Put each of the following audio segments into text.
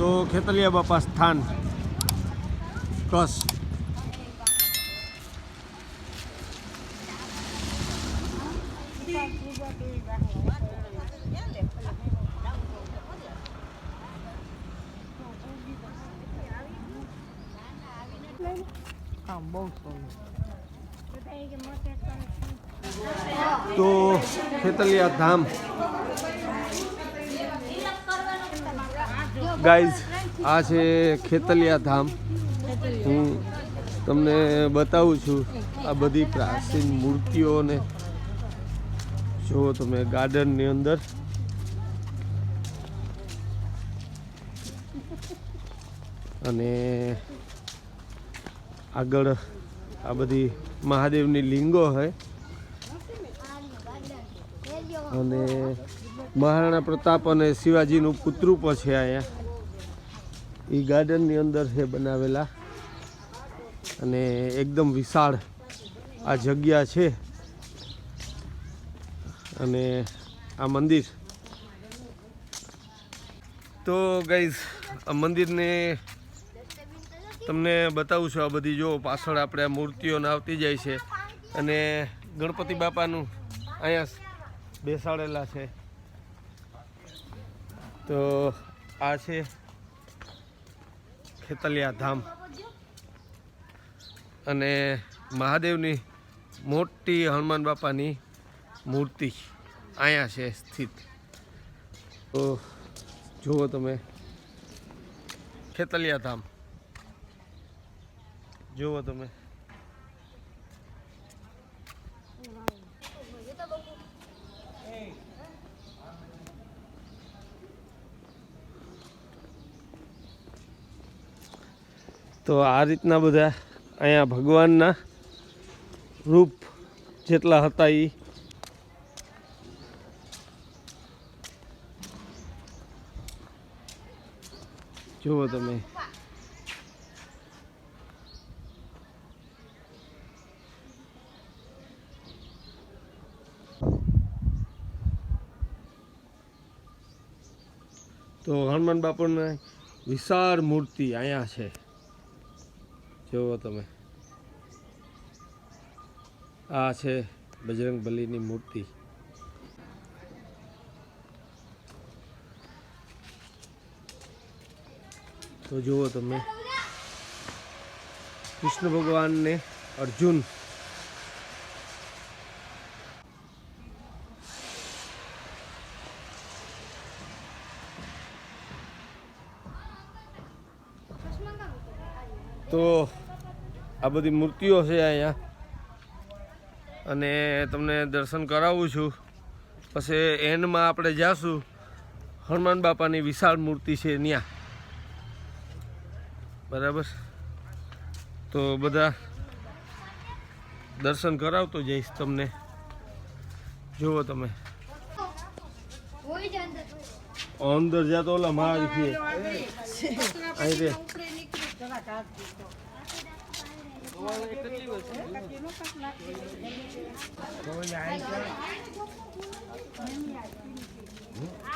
તો ખેતલિયા બાપા સ્થાન કચ્છ. તો ખેતલિયા ધામ ગાઈઝ, આ છે ખેતલિયા ધામ. હું તમને બતાવું છું આ બધી પ્રાચીન મૂર્તિઓને. જુઓ તમે ગાર્ડનની અંદર. અને આગળ આ બધી મહાદેવની લિંગો છે. અને મહારાણા પ્રતાપ અને શિવાજીનું પુતરૂપ છે અહીંયા. એ ગાર્ડનની અંદર છે બનાવેલા. અને એકદમ વિશાળ આ જગ્યા છે. અને આ મંદિર, તો ગાઈઝ આ મંદિરને તમને બતાવું છું. આ બધી જો પાછળ આપણે આ મૂર્તિઓ આવતી જાય છે. અને ગણપતિ બાપાનું અહીંયા બેસાડેલા છે. તો આ છે ખેતલિયા ધામ. અને મહાદેવની મોટી હનુમાન બાપાની મૂર્તિ અહીંયા છે સ્થિત. તો જુઓ તમે ખેતલિયા ધામ જુઓ તમે. તો આ રીતના બધા અહીંયા ભગવાનના રૂપ જેટલા હતા એ જુઓ તમે. તો હનુમાન બાપુની વિશાળ મૂર્તિ અહીંયા છે. જુઓ તમે, આ છે બજરંગબલીની મૂર્તિ. તો જુઓ તમે કૃષ્ણ ભગવાન ને અર્જુન. તો આ બધી મૂર્તિઓ છે અહીંયા. અને તમને દર્શન કરાવું છું. પછી એન્ડમાં આપણે જાશું હનુમાન બાપાની વિશાળ મૂર્તિ છે ત્યાં. બરાબર, તો બધા દર્શન કરાવતો જઈશ તમને. જુઓ તમે અંદર જા તો ઓલા મારી છે અહીં રે.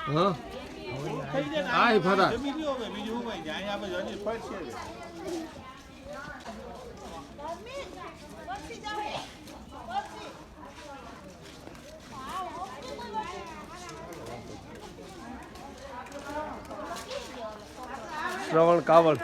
હા આય ફરા. શ્રવણ કાવડ.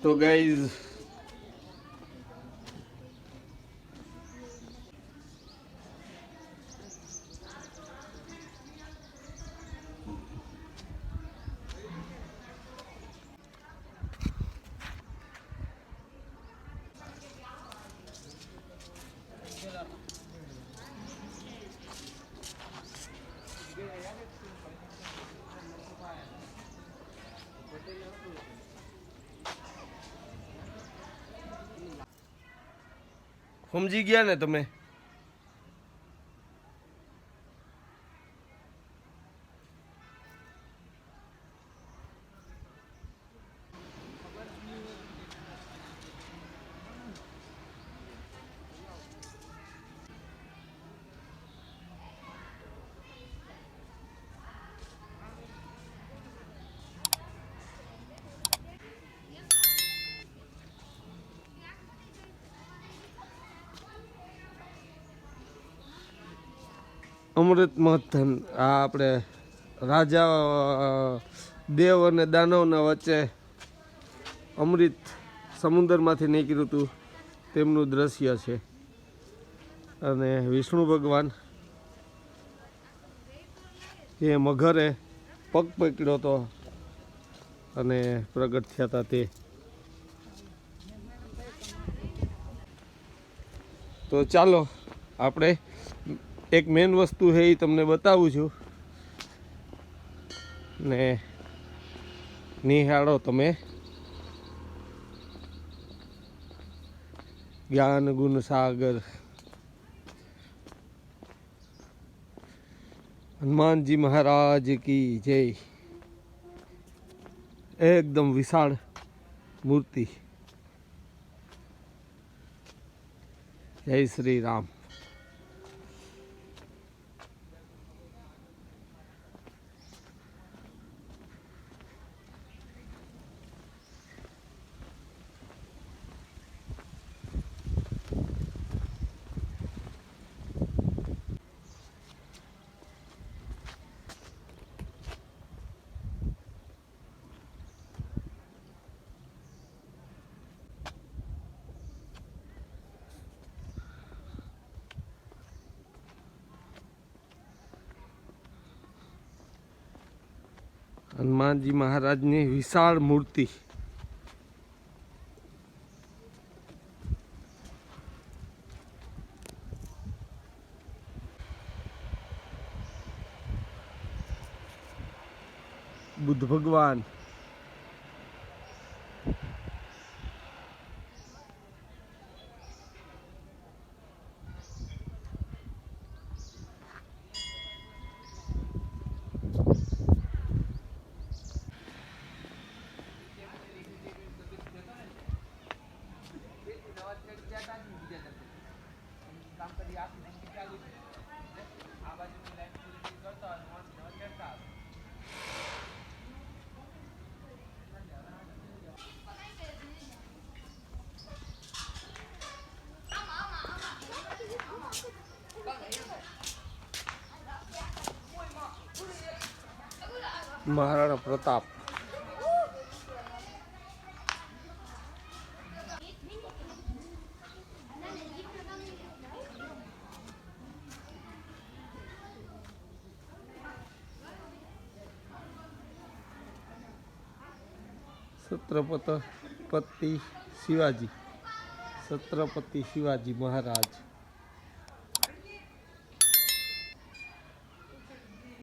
તો ગાઈઝ સમજી ગયા ને તમે? અમૃત મથન આ આપણે રાજા દેવ અને દાનવના વચ્ચે અમૃત સમુદ્રમાંથી નીકળ્યું હતું તેમનું દ્રશ્ય છે. અને વિષ્ણુ ભગવાન એ મગરે પગ પકડ્યો હતો અને પ્રગટ થયા હતા તે. તો ચાલો આપણે એક મેન વસ્તુ છે એ તમને બતાવું છું ને નિહાળો તમે. જ્ઞાન ગુણ સાગર હનુમાનજી મહારાજ કી જય. એકદમ વિશાળ મૂર્તિ. જય શ્રી રામ. હનુમાનજી મહારાજની વિશાળ મૂર્તિ. બુદ્ધ ભગવાન. મહારાણા પ્રતાપ. છત્રપતિ શિવાજી મહારાજ.